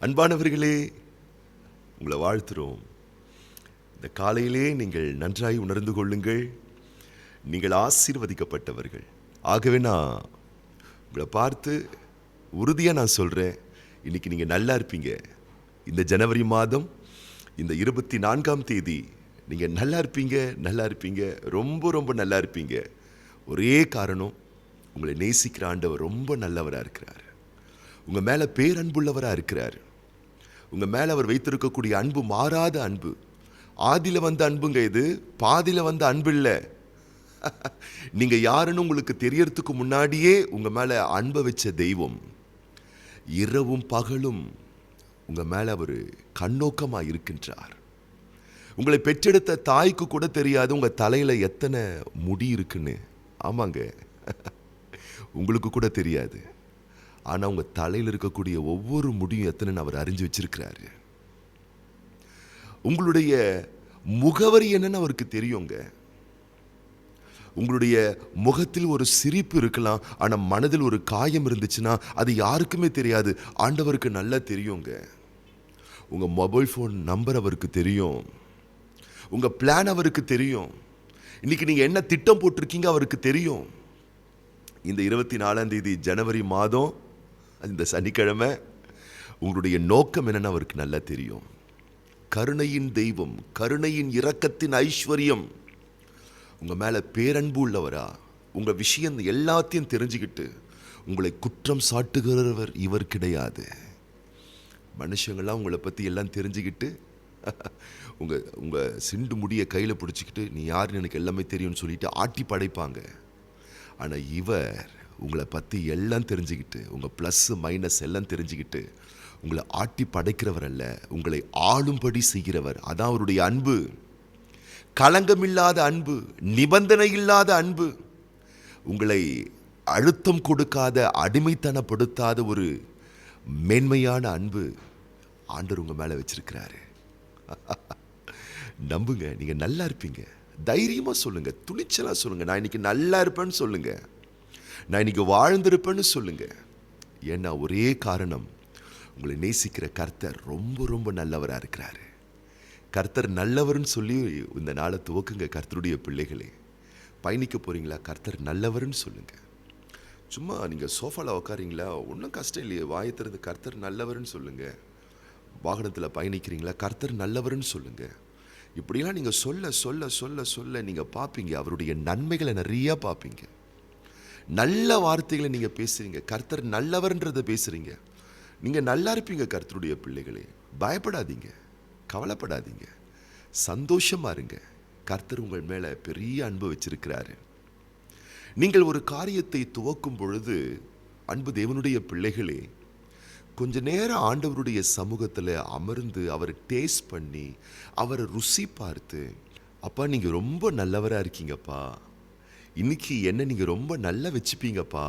அன்பானவர்களே, உங்களை வாழ்த்துறோம். இந்த காலையிலே நீங்கள் நன்றாய் உணர்ந்து கொள்ளுங்கள், நீங்கள் ஆசீர்வதிக்கப்பட்டவர்கள். ஆகவே நான் உங்களை பார்த்து உறுதியாக நான் சொல்கிறேன், இன்னைக்கு நீங்கள் நல்லா இருப்பீங்க. இந்த ஜனவரி மாதம் இந்த 24ஆம் தேதி நீங்கள் நல்லா இருப்பீங்க, நல்லா இருப்பீங்க, ரொம்ப ரொம்ப நல்லா இருப்பீங்க. ஒரே காரணம், உங்களை நேசிக்கிற ஆண்டவர் ரொம்ப நல்லவராக இருக்கிறார். உங்கள் மேலே பேரன்புள்ளவராக இருக்கிறார். உங்கள் மேலே அவர் வைத்திருக்கக்கூடிய அன்பு மாறாத அன்பு. ஆதியில் வந்த அன்புங்க, இது பாதியில் வந்த அன்பு இல்லை. நீங்கள் யாருன்னு உங்களுக்கு தெரியறதுக்கு முன்னாடியே உங்கள் மேலே அன்பை வச்ச தெய்வம். இரவும் பகலும் உங்கள் மேலே அவர் கண்ணோக்கமாக இருக்கின்றார். உங்களை பெற்றெடுத்த தாய்க்கு கூட தெரியாது உங்கள் தலையில் எத்தனை முடி இருக்குன்னு. ஆமாங்க, உங்களுக்கு கூட தெரியாது. ஆனால் உங்கள் தலையில் இருக்கக்கூடிய ஒவ்வொரு முடியும் எத்தனைன்னு அவர் அறிஞ்சு வச்சிருக்கிறாரு. உங்களுடைய முகவரி என்னன்னு அவருக்கு தெரியுங்க. உங்களுடைய முகத்தில் ஒரு சிரிப்பு இருக்கலாம், ஆனால் மனதில் ஒரு காயம் இருந்துச்சுன்னா அது யாருக்குமே தெரியாது. ஆண்டவருக்கு நல்லா தெரியுங்க. உங்கள் மொபைல் ஃபோன் நம்பர் அவருக்கு தெரியும். உங்கள் பிளான் அவருக்கு தெரியும். இன்னைக்கு நீங்கள் என்ன திட்டம் போட்டிருக்கீங்க அவருக்கு தெரியும். இந்த 24ஆம் தேதி ஜனவரி மாதம், இந்த சனிக்கிழமை, உங்களுடைய நோக்கம் என்னன்னு அவருக்கு நல்லா தெரியும். கருணையின் தெய்வம், கருணையின் இரக்கத்தின் ஐஸ்வர்யம், உங்கள் மேலே பேரன்பு உள்ளவரா, உங்கள் விஷயம் எல்லாத்தையும் தெரிஞ்சுக்கிட்டு உங்களை குற்றம் சாட்டுகிறவர் இவர் கிடையாது. மனுஷங்களாம் உங்களை பற்றி எல்லாம் தெரிஞ்சுக்கிட்டு உங்கள் சிண்டு முடியை கையில் பிடிச்சிக்கிட்டு நீ யாருன்னு எனக்கு எல்லாமே தெரியும்னு சொல்லிட்டு ஆட்டி படைப்பாங்க. ஆனால் இவர் உங்களை பற்றி எல்லாம் தெரிஞ்சுக்கிட்டு, உங்கள் ப்ளஸ்ஸு மைனஸ் எல்லாம் தெரிஞ்சுக்கிட்டு உங்களை ஆட்டி படைக்கிறவர் அல்ல, உங்களை ஆளும்படி செய்கிறவர். அதான் அவருடைய அன்பு. களங்கமில்லாத அன்பு, நிபந்தனை இல்லாத அன்பு, உங்களை அழுத்தம் கொடுக்காத, அடிமைத்தனப்படுத்தாத ஒரு மேன்மையான அன்பு ஆண்டவர் உங்கள் மேலே வச்சிருக்கிறாரு. நம்புங்க, நீங்கள் நல்லா இருப்பீங்க. தைரியமாக சொல்லுங்கள், துணிச்சலாக சொல்லுங்கள், நான் இன்னைக்கு நல்லா இருப்பேன்னு சொல்லுங்கள், நான் இன்னைக்கு வாழ்ந்திருப்பேன்னு சொல்லுங்கள். ஏன்னா ஒரே காரணம், உங்களை நேசிக்கிற கர்த்தர் ரொம்ப ரொம்ப நல்லவராக இருக்கிறாரு. கர்த்தர் நல்லவர்னு சொல்லி இந்த நாளை துவக்குங்க. கர்த்தருடைய பிள்ளைகளே, பயணிக்க போகிறீங்களா? கர்த்தர் நல்லவர்னு சொல்லுங்கள். சும்மா நீங்கள் சோஃபாவில் உட்காரீங்களா? ஒன்றும் கஷ்டம் இல்லையே, வாயை திறந்து கர்த்தர் நல்லவர்னு சொல்லுங்கள். வாகனத்தில் பயணிக்கிறீங்களா? கர்த்தர் நல்லவர்னு சொல்லுங்கள். இப்படிலாம் நீங்கள் சொல்ல சொல்ல சொல்ல சொல்ல நீங்கள் பார்ப்பீங்க, அவருடைய நன்மைகளை நிறையா பார்ப்பீங்க. நல்ல வார்த்தைகளை நீங்கள் பேசுகிறீங்க, கர்த்தர் நல்லவர்ன்றதை பேசுகிறீங்க, நீங்கள் நல்லா இருப்பீங்க. கர்த்தருடைய பிள்ளைகளே, பயப்படாதீங்க, கவலைப்படாதீங்க, சந்தோஷமாக இருங்க. கர்த்தர் உங்கள் மேலே பெரிய அன்பு வச்சிருக்கிறாரு. நீங்கள் ஒரு காரியத்தை துவக்கும் பொழுது, அன்பு தேவனுடைய பிள்ளைகளே, கொஞ்ச நேரம் ஆண்டவருடைய சமூகத்தில் அமர்ந்து அவரை டேஸ்ட் பண்ணி அவரை ருசி பார்த்து, அப்பா நீங்கள் ரொம்ப நல்லவராக இருக்கீங்கப்பா, இன்னைக்கு என்ன நீங்கள் ரொம்ப நல்லா வச்சுப்பீங்கப்பா,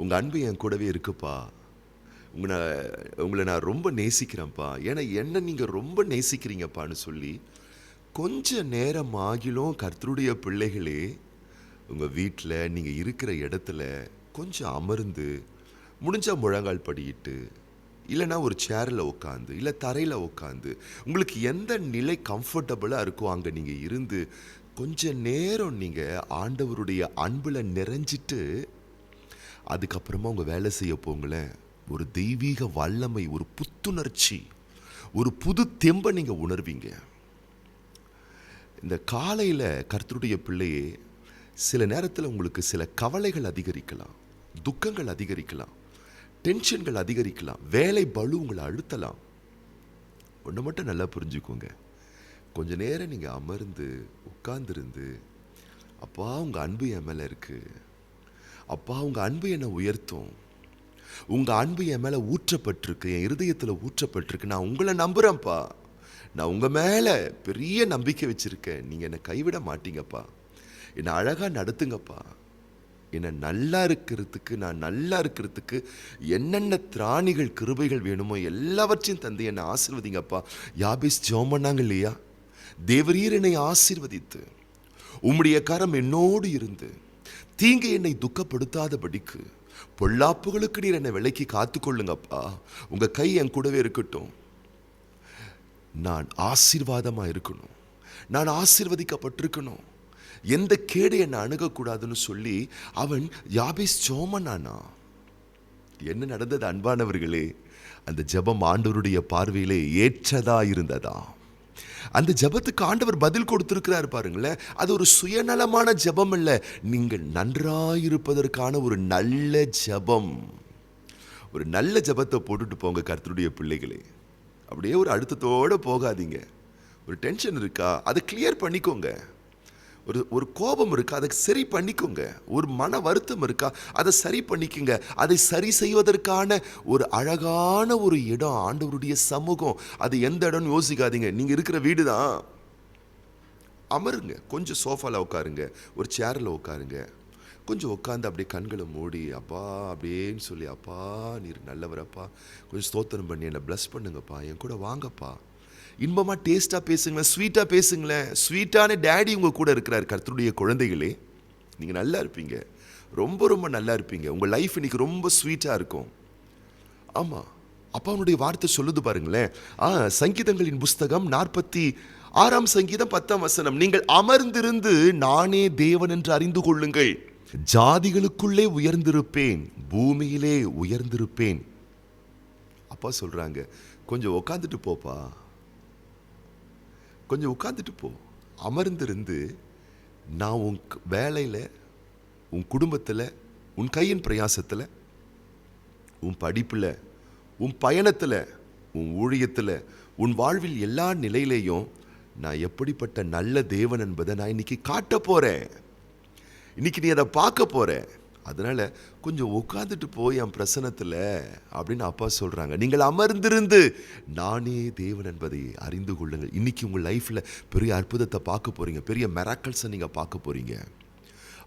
உங்கள் அன்பு என் கூடவே இருக்குப்பா, உங்களை நான் ரொம்ப நேசிக்கிறேன்ப்பா, ஏன்னா என்ன நீங்கள் ரொம்ப நேசிக்கிறீங்கப்பான்னு சொல்லி கொஞ்ச நேரம் ஆகிலும் கர்த்தருடைய பிள்ளைகளே உங்கள் வீட்டில் நீங்கள் இருக்கிற இடத்துல கொஞ்சம் அமர்ந்து, முடிஞ்சால் முழங்கால் படியிட்டு, இல்லைன்னா ஒரு சேரில் உட்காந்து, இல்லை தரையில் உட்காந்து, உங்களுக்கு எந்த நிலை கம்ஃபர்டபுளாக இருக்கோ அங்கே நீங்கள் இருந்து கொஞ்ச நேரம் நீங்கள் ஆண்டவருடைய அன்பில் நிறைஞ்சிட்டு அதுக்கப்புறமா உங்கள் வேலை செய்ய போங்களேன். ஒரு தெய்வீக வல்லமை, ஒரு புத்துணர்ச்சி, ஒரு புது தெம்பை நீங்கள் உணர்வீங்க. இந்த காலையில் கர்த்தருடைய பிள்ளையே, சில நேரத்தில் உங்களுக்கு சில கவலைகள் அதிகரிக்கலாம், துக்கங்கள் அதிகரிக்கலாம், டென்ஷன்கள் அதிகரிக்கலாம், வேலை பளு உங்களை அழுத்தலாம். ஒன்று மட்டும் நல்லா புரிஞ்சுக்கோங்க, கொஞ்ச நேரம் நீங்கள் அமர்ந்து உட்கார்ந்துருந்து, அப்பா உங்கள் அன்பு என் மேலே இருக்குது, அப்பா உங்கள் அன்பு என்னை உயர்த்தும், உங்கள் அன்பு என் மேலே ஊற்றப்பட்டிருக்கு, என் இருதயத்தில் ஊற்றப்பட்டிருக்கு, நான் உங்களை நம்புகிறேன்ப்பா, நான் உங்கள் மேலே பெரிய நம்பிக்கை வச்சுருக்கேன், நீங்கள் என்னை கைவிட மாட்டீங்கப்பா, என்னை அழகாக நடத்துங்கப்பா, என்னை நல்லா இருக்கிறதுக்கு, நான் நல்லா இருக்கிறதுக்கு என்னென்ன திராணிகள் கிருபைகள் வேணுமோ எல்லாவற்றையும் தந்து என்னை ஆசீர்வதிங்கப்பா. யாபேஸ் ஜெபம் பண்ணாங்க இல்லையா? தேவரீர் என்னை ஆசீர்வதித்து உம்முடைய கரம் என்னோடு இருந்து தீங்கு என்னை துக்கப்படுத்தாதபடிக்கு பொல்லாப்புகளுக்கு நீர் என்னை விலைக்கு காத்துக்கொள்ளுங்கப்பா. உங்க கை என் கூடவே இருக்கட்டும். நான் ஆசீர்வாதமா இருக்கணும், நான் ஆசீர்வதிக்கப்பட்டிருக்கணும், எந்த கேடு என்னை அணுகக்கூடாதுன்னு சொல்லி அவன் யாபேஸ் ஜெபம்னானா. என்ன நடந்தது அன்பானவர்களே? அந்த ஜெபம் ஆண்டவருடைய பார்வையிலே ஏற்றதா இருந்ததா? அந்த ஜெபத்துக்கு ஆண்டவர் பதில் கொடுத்திருக்கிறார் பாருங்களேன். அது ஒரு சுயநலமான ஜெபம் இல்லை, நீங்கள் நன்றாயிருப்பதற்கான ஒரு நல்ல ஜெபம். ஒரு நல்ல ஜெபத்தை போட்டுட்டு போங்க கர்த்தருடைய பிள்ளைகளே. அப்படியே ஒரு அழுத்தத்தோடு போகாதீங்க. ஒரு டென்ஷன் இருக்கா, அதை கிளியர் பண்ணிக்கோங்க. ஒரு கோபம் இருக்கா, அதை சரி பண்ணிக்கோங்க. ஒரு மன வருத்தம் இருக்கா, அதை சரி பண்ணிக்கோங்க. அதை சரி செய்வதற்கான ஒரு அழகான ஒரு இடம் ஆண்டவருடைய சமூகம். அது எந்த இடம்னு யோசிக்காதீங்க. நீங்கள் இருக்கிற வீடு தான். அமருங்க, கொஞ்சம் சோஃபாவில் உட்காருங்க, ஒரு சேரில் உட்காருங்க. கொஞ்சம் உட்காந்து அப்படியே கண்களை மூடி அப்பா அப்படின்னு சொல்லி, அப்பா நீர் நல்லவரப்பா, கொஞ்சம் ஸ்தோத்திரம் பண்ணி என்னை ப்ளஸ் பண்ணுங்கப்பா, என் கூட வாங்கப்பா. இன்பமாக டேஸ்ட்டாக பேசுங்களேன், ஸ்வீட்டாக பேசுங்களேன். ஸ்வீட்டான டேடி உங்கள் கூட இருக்கிறார். கர்த்தருடைய குழந்தைகளே, நீங்கள் நல்லா இருப்பீங்க, ரொம்ப ரொம்ப நல்லா இருப்பீங்க. உங்கள் லைஃப் இன்னைக்கு ரொம்ப ஸ்வீட்டாக இருக்கும். ஆமாம், அப்பாவுடைய வார்த்தை சொல்லுது பாருங்களேன். சங்கீதங்களின் புஸ்தகம் 46ஆம் சங்கீதம் 10ஆம் வசனம், நீங்கள் அமர்ந்திருந்து நானே தேவன் என்று அறிந்து கொள்ளுங்கள். ஜாதிகளுக்குள்ளே உயர்ந்திருப்பேன், பூமியிலே உயர்ந்திருப்பேன். அப்பா சொல்றாங்க, கொஞ்சம் உட்காந்துட்டு போப்பா, கொஞ்சம் உட்காந்துட்டு போ. அமர்ந்திருந்து நான் உன் வேலையில், உன் குடும்பத்தில், உன் கையின் பிரயாசத்தில், உன் படிப்பில், உன் பயணத்தில், உன் ஊழியத்தில், உன் வாழ்வில் எல்லா நிலையிலையும் நான் எப்படிப்பட்ட நல்ல தேவன் என்பதை நான் இன்னைக்கு காட்ட போகிறேன். இன்னைக்கு நீ அதை பார்க்க போற. அதனால கொஞ்சம் உட்காந்துட்டு போய் என் பிரசனத்தில் அப்படின்னு அப்பா சொல்றாங்க. நீங்கள் அமர்ந்திருந்து நானே தேவன் என்பதை அறிந்து கொள்ளுங்கள். இன்னைக்கு உங்கள் லைஃப்பில் பெரிய அற்புதத்தை பார்க்க போறீங்க, பெரிய மெராக்கல்ஸை நீங்கள் பார்க்க போறீங்க,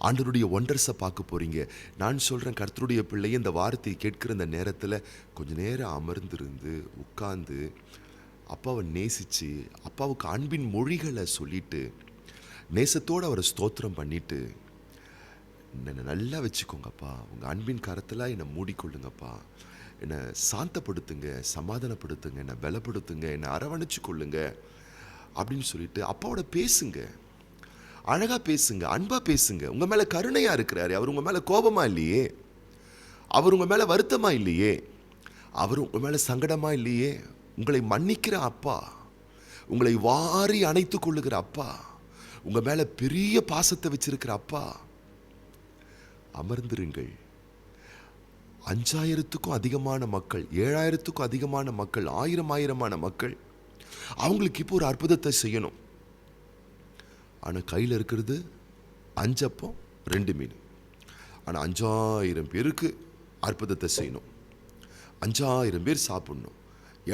ஆண்டவருடைய ஒண்டர்ஸை பார்க்க போறீங்க. நான் சொல்றேன், கர்த்தருடைய பிள்ளையை இந்த வார்த்தையை கேட்கிற இந்த நேரத்தில் கொஞ்ச நேரம் அமர்ந்திருந்து உட்கார்ந்து அப்பாவை நேசித்து, அப்பாவுக்கு அன்பின் மொழிகளை சொல்லிட்டு, நேசத்தோடு அவரை ஸ்தோத்திரம் பண்ணிட்டு, என்னை நல்லா வச்சுக்கோங்கப்பா, உங்கள் அன்பின் கரத்தில் என்னை மூடிக்கொள்ளுங்கப்பா, என்னை சாந்தப்படுத்துங்க, சமாதானப்படுத்துங்க, என்னை பலப்படுத்துங்க, என்னை அரவணைச்சு கொள்ளுங்க அப்படின்னு சொல்லிட்டு அப்பாவோட பேசுங்க. அழகாக பேசுங்க, அன்பாக பேசுங்க. உங்கள் மேலே கருணையாக இருக்கிறாரு. அவர் உங்கள் மேலே கோபமாக இல்லையே, அவர் உங்கள் மேலே வருத்தமாக இல்லையே, அவர் உங்கள் மேலே சங்கடமாக இல்லையே. உங்களை மன்னிக்கிற அப்பா, உங்களை வாரி அணைத்து கொள்ளுகிற அப்பா, உங்கள் மேலே பெரிய பாசத்தை வச்சிருக்கிற அப்பா. அமர்ந்திருங்கள். 5000க்கும் அதிகமான மக்கள், 7000க்கும் அதிகமான மக்கள், 1000 மக்கள், அவங்களுக்கு இப்போ ஒரு அற்புதத்தை செய்யணும். ஆனால் கையில் இருக்கிறது 5 அப்பம் 2 மீன். ஆனால் 5000 பேருக்கு அற்புதத்தை செய்யணும். 5000 பேர் சாப்பிடணும்,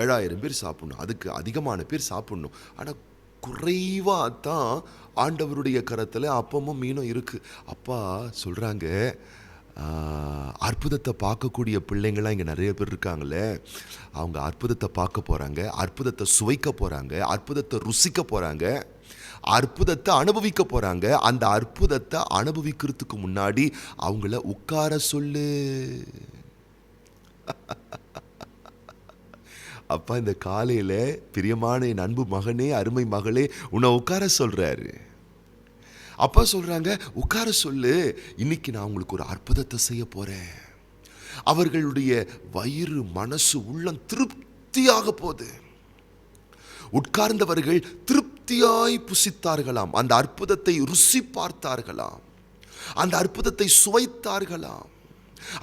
7000 பேர் சாப்பிடணும், அதுக்கு அதிகமான பேர் சாப்பிடணும். ஆனால் குறைவாக தான் ஆண்டவருடைய கரத்தில் அப்பமும் மீனும் இருக்குது. அப்பா சொல்கிறாங்க, அற்புதத்தை பார்க்கக்கூடிய பிள்ளைங்களாம் இங்கே நிறைய பேர் இருக்காங்களே, அவங்க அற்புதத்தை பார்க்க போகிறாங்க, அற்புதத்தை சுவைக்க போகிறாங்க, அற்புதத்தை ருசிக்க போகிறாங்க, அற்புதத்தை அனுபவிக்க போகிறாங்க. அந்த அற்புதத்தை அனுபவிக்கிறதுக்கு முன்னாடி அவங்கள உட்கார சொல்லு. அப்பா இந்த காலையில் பிரியமான என் அன்பு மகனே, அருமை மகளே, உன்னை உட்கார சொல்கிறாரு. அப்பா சொல்கிறாங்க, உட்கார சொல்லு, இன்னைக்கு நான் உங்களுக்கு ஒரு அற்புதத்தை செய்ய போகிறேன். அவர்களுடைய வயிறு, மனசு, உள்ளம் திருப்தியாக போகுது. உட்கார்ந்தவர்கள் திருப்தியாய் புசித்தார்களாம், அந்த அற்புதத்தை ருசி பார்த்தார்களாம், அந்த அற்புதத்தை சுவைத்தார்களாம்,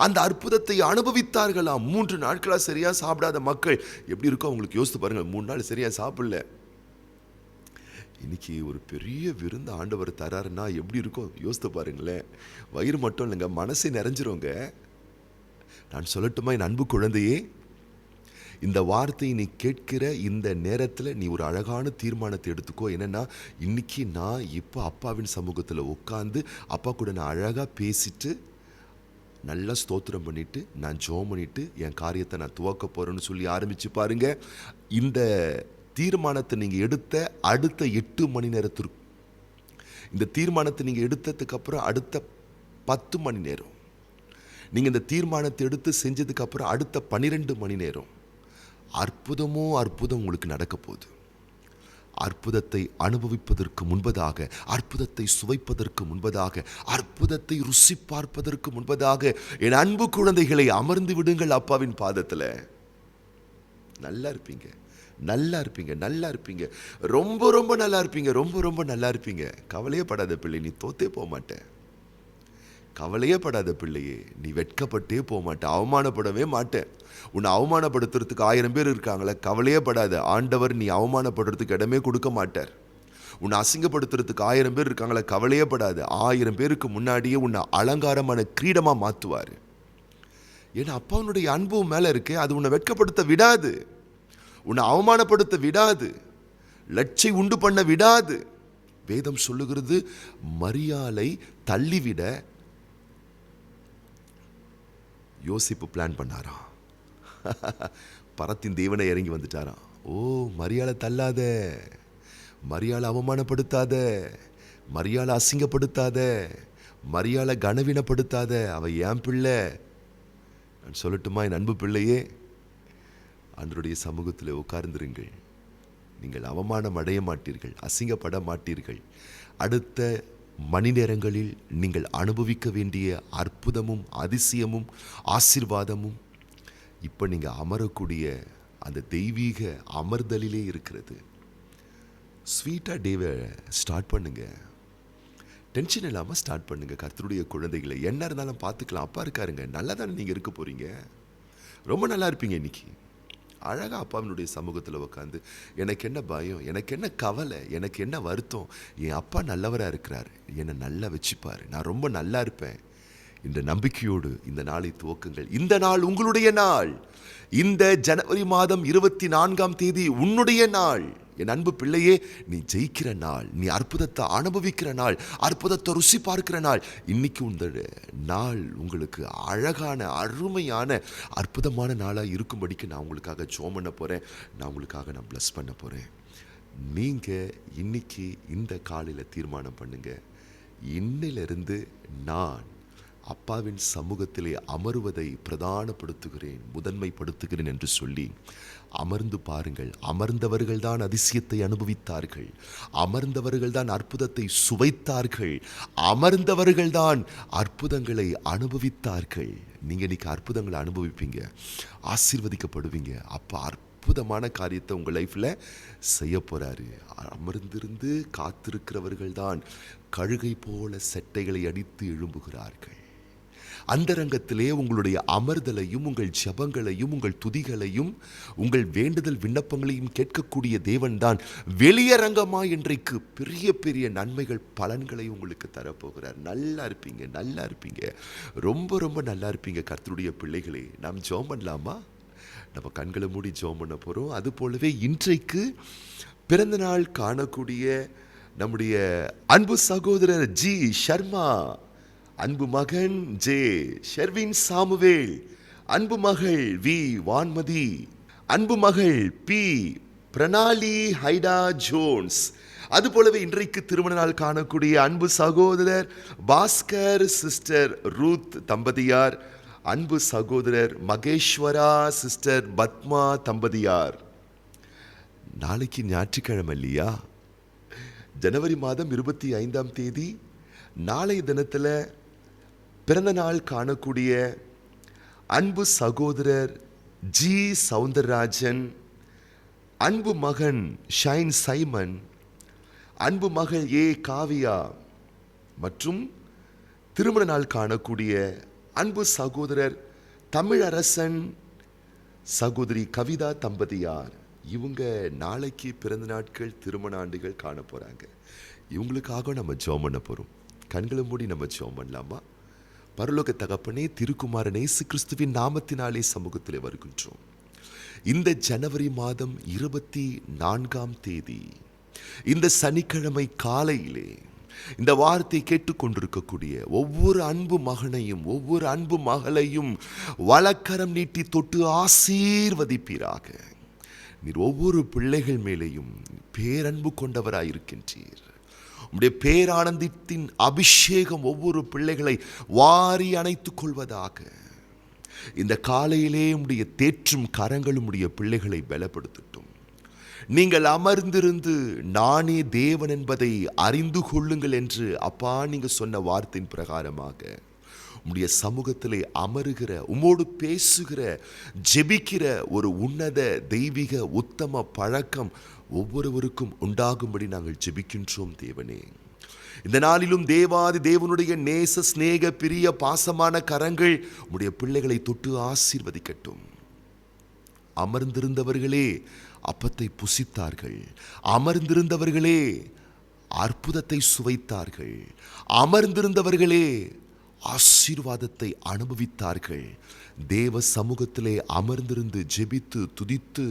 அந்த அற்புதத்தை அனுபவித்தார்களாம். 3 நாட்களாக சரியாக சாப்பிடாத மக்கள் எப்படி இருக்கோ அவங்களுக்கு யோசித்து பாருங்கள். 3 நாள் சரியாக சாப்பிடல, இன்னைக்கு ஒரு பெரிய விருந்து ஆண்டவர் தராருன்னா எப்படி இருக்கும் யோசித்து பாருங்களேன். வயிறு மட்டும் இல்லைங்க, மனசே நிறைஞ்சிருங்க. நான் சொல்லட்டுமா என் அன்பு குழந்தையே, இந்த வார்த்தையை நீ கேட்கிற இந்த நேரத்தில் நீ ஒரு அழகான தீர்மானத்தை எடுத்துக்கோ. என்னென்னா, இன்னைக்கு நான் இப்போ அப்பாவின் சமூகத்தில் உட்காந்து அப்பா கூட நான் அழகாக பேசிட்டு, நல்லா ஸ்தோத்திரம் பண்ணிவிட்டு, நான் ஜெபம் பண்ணிவிட்டு என் காரியத்தை நான் துவக்க போகிறேன்னு சொல்லி ஆரம்பித்து பாருங்க. இந்த தீர்மானத்தை நீங்கள் எடுத்த அடுத்த 8 மணி நேரத்திற்கு, இந்த தீர்மானத்தை நீங்கள் எடுத்ததுக்கப்புறம் அடுத்த 10 மணி நேரம் நீங்கள் இந்த தீர்மானத்தை எடுத்து செஞ்சதுக்கு அப்புறம் அடுத்த 12 மணி நேரம் அற்புதமோ அற்புதம் உங்களுக்கு நடக்க போகுது. அற்புதத்தை அனுபவிப்பதற்கு முன்பதாக, அற்புதத்தை சுவைப்பதற்கு முன்பதாக, அற்புதத்தை ருசி பார்ப்பதற்கு முன்பதாக என் அன்பு குழந்தைகளை அமர்ந்து விடுங்கள் அப்பாவின் பாதத்தில். நல்லா இருப்பீங்க, நல்லா இருப்பீங்க, நல்லா இருப்பீங்க, ரொம்ப ரொம்ப நல்லா இருப்பீங்க, ரொம்ப ரொம்ப நல்லா இருப்பீங்க. கவலையே படாத பிள்ளை, நீ தோத்தே போக மாட்ட. கவலையே படாத பிள்ளையே, நீ வெட்கப்பட்டே போக மாட்ட, அவமானப்படவே மாட்டேன். உன்னை அவமானப்படுத்துறதுக்கு 1000 பேர் இருக்காங்களே, கவலையே படாத. ஆண்டவர் நீ அவமானப்படுறதுக்கு இடமே கொடுக்க மாட்டார். உன்னை அசிங்கப்படுத்துறதுக்கு 1000 பேர் இருக்காங்களே, கவலையே படாத. 1000 பேருக்கு முன்னாடியே உன்னை அலங்காரமான கிரீடமாக மாற்றுவார். ஏன்னா அப்பாவுடைய அன்பு மேலே இருக்கு. அது உன்னை வெட்கப்படுத்த விடாது, உன்னை அவமானப்படுத்த விடாது, லட்சை உண்டு பண்ண விடாது. வேதம் சொல்லுகிறது, மரியாளை தள்ளிவிட யோசிப்பு பிளான் பண்ணாராம். பரத்தின் தேவனை இறங்கி வந்துட்டாராம். ஓ, மரியாளை தள்ளாத, மரியாளை அவமானப்படுத்தாத, மரியாளை அசிங்கப்படுத்தாத, மரியாளை கனவீனப்படுத்தாத, அவ என் பிள்ளை. நான் சொல்லட்டுமா என் அன்பு பிள்ளையே, ஆண்டவருடைய சமூகத்தில் உட்கார்ந்திருங்கள். நீங்கள் அவமானம் அடைய மாட்டீர்கள், அசிங்கப்பட மாட்டீர்கள். அடுத்த மணி நேரங்களில் நீங்கள் அனுபவிக்க வேண்டிய அற்புதமும் அதிசயமும் ஆசீர்வாதமும் இப்போ நீங்கள் அமரக்கூடிய அந்த தெய்வீக அமர்தலிலே இருக்கிறது. ஸ்வீட்டாக டேவை ஸ்டார்ட் பண்ணுங்க, டென்ஷன் இல்லாமல் ஸ்டார்ட் பண்ணுங்க. கர்த்தருடைய குழந்தைகளை என்ன இருந்தாலும் பார்த்துக்கலாம், அப்பா இருக்காருங்க. நல்லா தானே நீங்கள் இருக்க போகிறீங்க, ரொம்ப நல்லா இருப்பீங்க. இன்னைக்கு அழகாக அப்பாவினுடைய சமூகத்தில் உட்காந்து, எனக்கு என்ன பயம், எனக்கு என்ன கவலை, எனக்கு என்ன வருத்தம், என் அப்பா நல்லவராக இருக்கிறார், என்னை நல்லா வச்சுப்பார், நான் ரொம்ப நல்லா இருப்பேன். இந்த நம்பிக்கையோடு இந்த நாளை துவக்குங்கள். இந்த நாள் உங்களுடைய நாள். இந்த ஜனவரி மாதம் 24ஆம் தேதி உன்னுடைய நாள். என் அன்பு பிள்ளையே, நீ ஜெயிக்கிற நாள், நீ அற்புதத்தை அனுபவிக்கிற நாள், அற்புதத்தை ருசி பார்க்கிற நாள். இன்னைக்கு இந்த நாள் உங்களுக்கு அழகான அருமையான அற்புதமான நாளாக இருக்கும்படிக்கு நான் உங்களுக்காக ஜெபம் பண்ண போகிறேன். நான் உங்களுக்காக நான் ப்ளஸ் பண்ண போகிறேன். நீங்கள் இன்னைக்கு இந்த காலையில் தீர்மானம் பண்ணுங்க, இன்னிலிருந்து நான் அப்பாவின் சமூகத்திலே அமருவதை பிரதானப்படுத்துகிறேன், முதன்மைப்படுத்துகிறேன் என்று சொல்லி அமர்ந்து பாருங்கள். அமர்ந்தவர்கள் தான் அதிசயத்தை அனுபவித்தார்கள், அமர்ந்தவர்கள் தான் அற்புதத்தை சுவைத்தார்கள், அமர்ந்தவர்கள் தான் அற்புதங்களை அனுபவித்தார்கள். நீங்கள் இன்னைக்கு அற்புதங்களை அனுபவிப்பீங்க, ஆசீர்வதிக்கப்படுவீங்க. அப்போ அற்புதமான காரியத்தை உங்கள் லைஃப்பில் செய்ய போகிறாரு. அமர்ந்திருந்து காத்திருக்கிறவர்கள் தான் கழுகை போல செட்டைகளை அடித்து எழும்புகிறார்கள். அந்தரங்கத்திலே உங்களுடைய அமர்தலையும் உங்கள் ஜெபங்களையும் உங்கள் துதிகளையும் உங்கள் வேண்டுதல் விண்ணப்பங்களையும் கேட்கக்கூடிய தேவன்தான் வெளியரங்கமாக இன்றைக்கு பெரிய பெரிய நன்மைகள் பலன்களை உங்களுக்கு தரப்போகிறார். நல்லா இருப்பீங்க, நல்லா இருப்பீங்க, ரொம்ப ரொம்ப நல்லா இருப்பீங்க. கர்த்தருடைய பிள்ளைகளே, நாம் ஜெபம் பண்ணலாமா? நம்ம கண்களை மூடி ஜெபம் பண்ண போகிறோம். அது போலவே இன்றைக்கு பிறந்த நாள் காணக்கூடிய நம்முடைய அன்பு சகோதரர் ஜி ஷர்மா, அன்பு மகன் ஜே ஷெர்வின் சாமுவேல், அன்பு மகள் வி வான்மதி, அன்பு மகள் பி பிரணாலி ஹைடா ஜோன்ஸ், அதுபோலவே இன்றைக்கு திருமண நாள் காணக்கூடிய அன்பு சகோதரர் பாஸ்கர் சிஸ்டர் ரூத் தம்பதியார், அன்பு சகோதரர் மகேஸ்வரா சிஸ்டர் பத்மா தம்பதியார். நாளைக்கு ஞாயிற்றுக்கிழமை இல்லையா? ஜனவரி மாதம் 25ஆம் தேதி நாளைய தினத்தில் பிறந்த நாள் காணக்கூடிய அன்பு சகோதரர் ஜி சவுந்தரராஜன், அன்பு மகன் ஷைன் சைமன், அன்பு மகள் ஏ காவியா மற்றும் திருமண நாள் காணக்கூடிய அன்பு சகோதரர் தமிழரசன் சகோதரி கவிதா தம்பதியார். இவங்க நாளைக்கு பிறந்த நாட்கள் திருமண ஆண்டுகள் காண போகிறாங்க. இவங்களுக்காக நம்ம ஜெபம் பண்ண போகிறோம். கண்களை மூடி நம்ம ஜெபம் பண்ணலாமா? பரலோக தகப்பனே, திருக்குமாரன் இயேசு கிறிஸ்துவின் நாமத்தினாலே சமூகத்திலே வருகின்றோம். இந்த ஜனவரி மாதம் 24ஆம் தேதி இந்த சனிக்கிழமை காலையிலே இந்த வார்த்தை கேட்டுக்கொண்டிருக்கக்கூடிய ஒவ்வொரு அன்பு மகனையும் ஒவ்வொரு அன்பு மகளையும் வலக்கரம் நீட்டி தொட்டு ஆசீர்வதிப்பீராக. நீர் ஒவ்வொரு பிள்ளைகள் மேலேயும் பேரன்பு கொண்டவராயிருக்கின்றீர். உம்முடைய பேரானந்தத்தின் அபிஷேகம் ஒவ்வொரு பிள்ளைகளை வாரி அணைத்துக் கொள்வதாக. இந்த காலையிலே உம்முடைய தேற்றும் கரங்கள் உம்முடைய பிள்ளைகளை பலப்படுத்தட்டும். நீங்கள் அமர்ந்திருந்து நானே தேவன் என்பதை அறிந்து கொள்ளுங்கள் என்று அப்பா நீங்க சொன்ன வார்த்தையின் பிரகாரமாக உம்முடைய சமூகத்திலே அமருகிற, உம்மோடு பேசுகிற, ஜெபிக்கிற ஒரு உன்னத தெய்வீக உத்தம பழக்கம் ஒவ்வொருவருக்கும் உண்டாகும்படி நாங்கள் ஜெபிக்கின்றோம் தேவனே. இந்த நாளிலும் தேவாதி தேவனுடைய நேச சிநேக பிரிய பாசமான கரங்கள் உம்முடைய பிள்ளைகளை தொட்டு ஆசீர்வதிக்கட்டும். அமர்ந்திருந்தவர்களே அப்பத்தை புசித்தார்கள், அமர்ந்திருந்தவர்களே அற்புதத்தை சுவைத்தார்கள், அமர்ந்திருந்தவர்களே ஆசீர்வாதத்தை அனுபவித்தார்கள். தேவ சமூகத்திலே அமர்ந்திருந்து ஜெபித்து துதித்து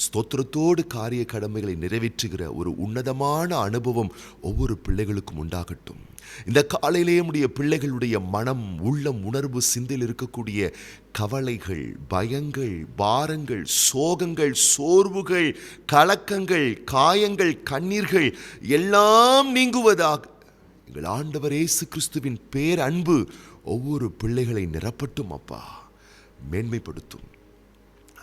ஸ்தோத்திரத்தோடு காரிய கடமைகளை நிறைவேற்றுகிற ஒரு உன்னதமான அனுபவம் ஒவ்வொரு பிள்ளைகளுக்கும் உண்டாகட்டும். இந்த காலையிலே நம்முடைய பிள்ளைகளுடைய மனம், உள்ளம், உணர்வு, சிந்தையில் இருக்கக்கூடிய கவலைகள், பயங்கள், பாரங்கள், சோகங்கள், சோர்வுகள், கலக்கங்கள், காயங்கள், கண்ணீர்கள் எல்லாம் நீங்குவதாக எங்கள் ஆண்டவர் இயேசு கிறிஸ்துவின் பேர் அன்பு ஒவ்வொரு பிள்ளைகளை நிரப்பட்டும் அப்பா, மேன்மைப்படுத்தும்.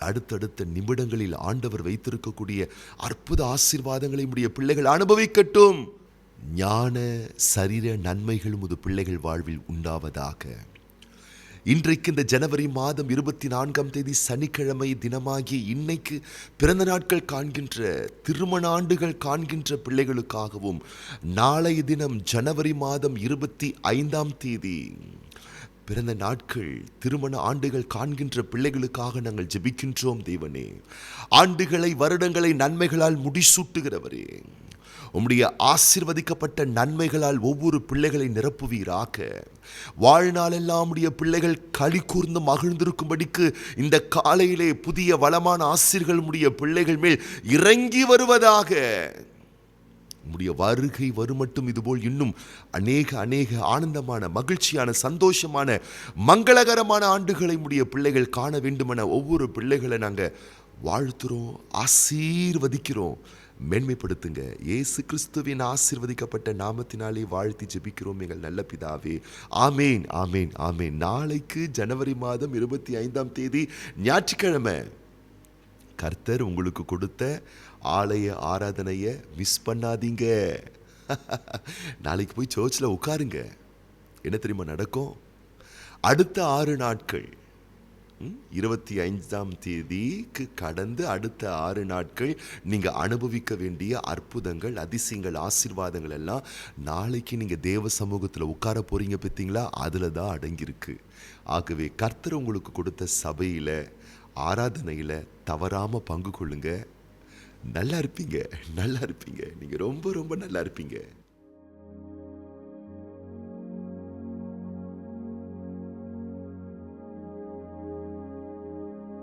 அடுத்தடுத்த நிமிடங்களில் ஆண்டவர் வைத்திருக்கக்கூடிய அற்புத ஆசீர்வாதங்களை உடைய பிள்ளைகள் அனுபவிக்கட்டும். ஞான சரீர நன்மைகள் உமது பிள்ளைகள் வாழ்வில் உண்டாவதாக. இன்றைக்கு இந்த ஜனவரி மாதம் 24 சனிக்கிழமை தினமாகிய இன்னைக்கு பிறந்த நாட்கள் காண்கின்ற, திருமண ஆண்டுகள் காண்கின்ற பிள்ளைகளுக்காகவும், நாளைய தினம் ஜனவரி மாதம் 25 பிறந்த நாட்கள், திருமண ஆண்டுகள் காண்கின்ற பிள்ளைகளுக்காக நாங்கள் ஜெபிக்கின்றோம் தேவனே. ஆண்டுகளை, வருடங்களை நன்மைகளால் முடிசூட்டுகிறவரே, உம்முடைய ஆசீர்வதிக்கப்பட்ட நன்மைகளால் ஒவ்வொரு பிள்ளைகளை நிரப்புவீராக. வாழ்நாளெல்லாம் உடைய பிள்ளைகள் களி கூர்ந்து மகிழ்ந்திருக்கும்படிக்கு இந்த காலையிலே புதிய வளமான ஆசீர்கள் உடைய பிள்ளைகள் மேல் இறங்கி வருவதாக. உம்முடைய வருகை வருமட்டும் இதுபோல் இன்னும் அநேக ஆனந்தமான, மகிழ்ச்சியான, சந்தோஷமான, மங்களகரமான ஆண்டுகளை உடைய பிள்ளைகள் காண வேண்டுமென ஒவ்வொரு பிள்ளைகளை நாங்கள் வாழ்த்துறோம், ஆசீர்வதிக்கிறோம். மேன்மைப்படுத்துங்க. இயேசு கிறிஸ்துவின் ஆசீர்வதிக்கப்பட்ட நாமத்தினாலே வாழ்த்தி ஜெபிக்கிறோம் எங்கள் நல்ல பிதாவே. ஆமேன், ஆமேன், ஆமேன். நாளைக்கு ஜனவரி மாதம் 25 ஞாயிற்றுக்கிழமை கர்த்தர் உங்களுக்கு கொடுத்த ஆலய ஆராதனையை மிஸ் பண்ணாதீங்க. நாளைக்கு போய் சர்ச்சில் உட்காருங்க. என்ன தெரியுமா நடக்கும்? அடுத்த 6 நாட்கள், 25 கடந்து அடுத்த 6 நாட்கள் நீங்கள் அனுபவிக்க வேண்டிய அற்புதங்கள், அதிசயங்கள், ஆசீர்வாதங்கள் எல்லாம் நாளைக்கு நீங்கள் தேவ சமூகத்தில் உட்கார போறீங்க பார்த்தீங்களா, அதில் தான் அடங்கியிருக்கு. ஆகவே கர்த்தர் உங்களுக்கு கொடுத்த சபையில், ஆராதனையில் தவறாமல் பங்கு கொள்ளுங்க. நல்லா இருப்பீங்க, நல்லா இருப்பீங்க. நீங்கள் ரொம்ப ரொம்ப நல்லா இருப்பீங்க.